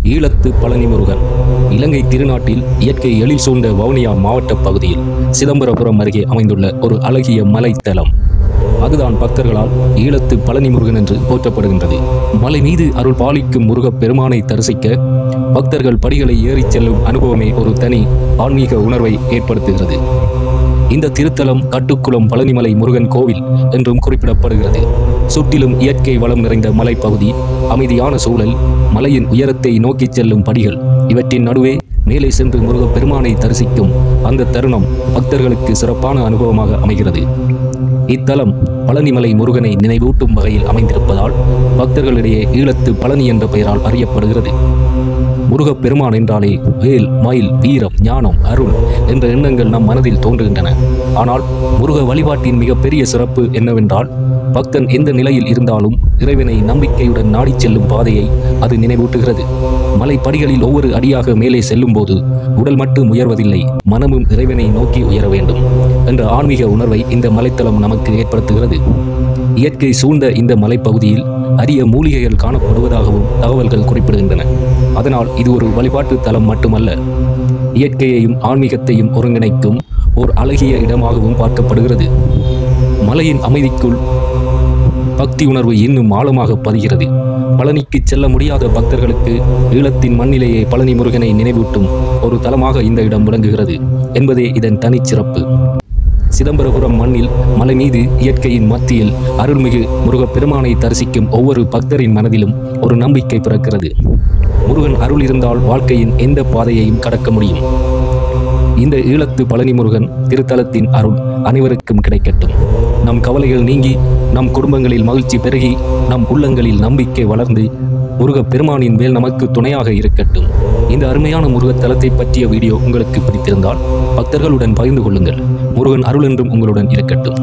ஈழத்து பழனி முருகன். இலங்கை திருநாட்டில் இயற்கை எழில் சூழ்ந்த வவுனியா மாவட்ட பகுதியில் சிதம்பரபுரம் அருகே அமைந்துள்ள ஒரு அழகிய மலைத்தலம். அதுதான் பக்தர்களால் ஈழத்து பழனி முருகன் என்று போற்றப்படுகின்றது. மலை மீது அருள் பாலிக்கும் முருகப் பெருமானை தரிசிக்க பக்தர்கள் படிகளை ஏறிச் செல்லும் அனுபவமே ஒரு தனி ஆன்மீக உணர்வை ஏற்படுத்துகிறது. இந்த திருத்தலம் கட்டுக்குளம் பழனிமலை முருகன் கோவில் என்றும் குறிப்பிடப்படுகிறது. சுற்றிலும் இயற்கை வளம் நிறைந்த மலைப்பகுதி, அமைதியான சூழல், மலையின் உயரத்தை நோக்கிச் செல்லும் படிகள், இவற்றின் நடுவே மேலே சென்று முருகப் பெருமானை தரிசிக்கும் அந்த தருணம் பக்தர்களுக்கு சிறப்பான அனுபவமாக அமைகிறது. இத்தலம் பழனிமலை முருகனை நினைவூட்டும் வகையில் அமைந்திருப்பதால் பக்தர்களிடையே ஈழத்து பழனி என்ற பெயரால் அறியப்படுகிறது. முருகப் பெருமான் என்றாலே வேல், மயில், வீரம், ஞானம், அருள் என்ற எண்ணங்கள் நம் மனதில் தோன்றுகின்றன. ஆனால் முருக வழிபாட்டின் மிகப்பெரிய சிறப்பு என்னவென்றால், பக்தன் எந்த நிலையில் இருந்தாலும் இறைவனை நம்பிக்கையுடன் நாடிச் செல்லும் பாதையை அது நினைவூட்டுகிறது. மலைப்படிகளில் ஒவ்வொரு அடியாக மேலே செல்லும் போது உடல் மட்டும் உயர்வதில்லை, மனமும் இறைவனை நோக்கி உயர வேண்டும் என்ற ஆன்மீக உணர்வை இந்த மலைத்தலம் நமக்கு ஏற்படுத்துகிறது. இயற்கை சூழ்ந்த இந்த மலைப்பகுதியில் அரிய மூலிகைகள் காணப்படுவதாகவும் தகவல்கள் குறிப்பிடுகின்றன. அதனால் இது ஒரு வழிபாட்டு தலம் மட்டுமல்ல, இயற்கையையும் ஆன்மீகத்தையும் ஒருங்கிணைக்கும் ஓர் அழகிய இடமாகவும் பார்க்கப்படுகிறது. மலையின் அமைதிக்குள் பக்தி உணர்வு இன்னும் ஆழமாக பதிகிறது. பழனிக்கு செல்ல முடியாத பக்தர்களுக்கு ஈழத்தின் மண்ணிலேயே பழனி முருகனை நினைவூட்டும் ஒரு தலமாக இந்த இடம் விளங்குகிறது என்பதே இதன் தனிச்சிறப்பு. சிதம்பரபுரம் மண்ணில் மலை மீது இயற்கையின் மத்தியில் அருள்மிகு முருகப் பெருமானை தரிசிக்கும் ஒவ்வொரு பக்தரின் மனதிலும் ஒரு நம்பிக்கை பிறக்கிறது. முருகன் அருள் இருந்தால் வாழ்க்கையின் எந்த பாதையையும் கடக்க முடியும். இந்த ஈழத்து பழனி முருகன் திருத்தலத்தின் அருள் அனைவருக்கும் கிடைக்கட்டும். நம் கவலைகள் நீங்கி, நம் குடும்பங்களில் மகிழ்ச்சி பெருகி, நம் உள்ளங்களில் நம்பிக்கை வளர்ந்து முருகப் பெருமானின் மேல் நமக்கு துணையாக இருக்கட்டும். இந்த அருமையான முருகத் தலத்தை பற்றிய வீடியோ உங்களுக்கு பிடித்திருந்தால் பக்தர்களுடன் பகிர்ந்து கொள்ளுங்கள். முருகன் அருள் என்றும் உங்களுடன் இருக்கட்டும்.